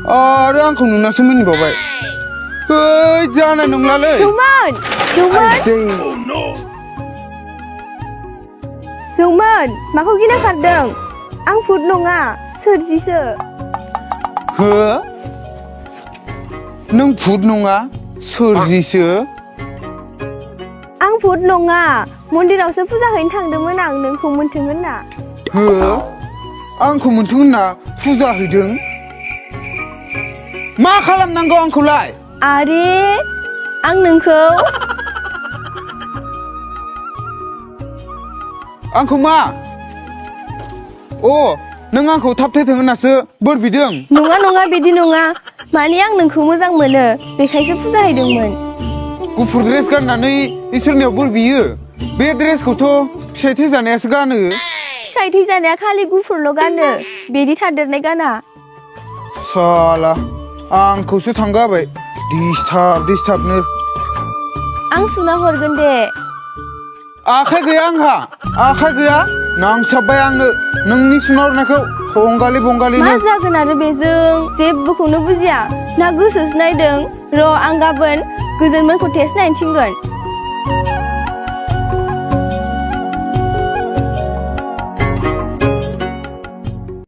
आरो आंखौ नुनासो मिनिबावबाय जानाय नंलालै जौमोन माखौ गिना खारदों आं भुत नङा सोरजिसो हो नों भुत नङा सोरजिसो आं भुत नङा मन्दिरावसो फुजा हैनो थांदोंमोन आं नोंखौ मोन्थों होनना हो आंखौ मोन्थों होनना फुजा हैदों मा खालामनांगौ आंखौलाय आरे आं नोंखौ आंखौ मा नों आंखौ थाब थैथों होननासो बोर बिदों नङा बिदि नङा माने आं नोंखौ मोजां मोनो बेखायसो फुजा हैदोंमोन गुफुर ड्रेस गाननानै इसोरनियाव बोर बियो बे ड्रेसखौथ' फिसाइ थैजानायासो गानो फिसाइ थैजानाया खालि गुफुरल' गानो बिदि थादेरनाय गाना साला आंखौसो थांगाबाय दिसथाबनो आं सुना हरगोन दे आखाइ गैया आंहा आखाइ गैया नांसाबबाय आंनो नोंनि सुना हरनायखौ बंगालिनो मा जागोन आरो बेजों जेबोखौनो बुजिया ना गोसोसो नायदों र' आं गाबोन गोजोनमोनखौ टेस्ट नायनो थिनगोन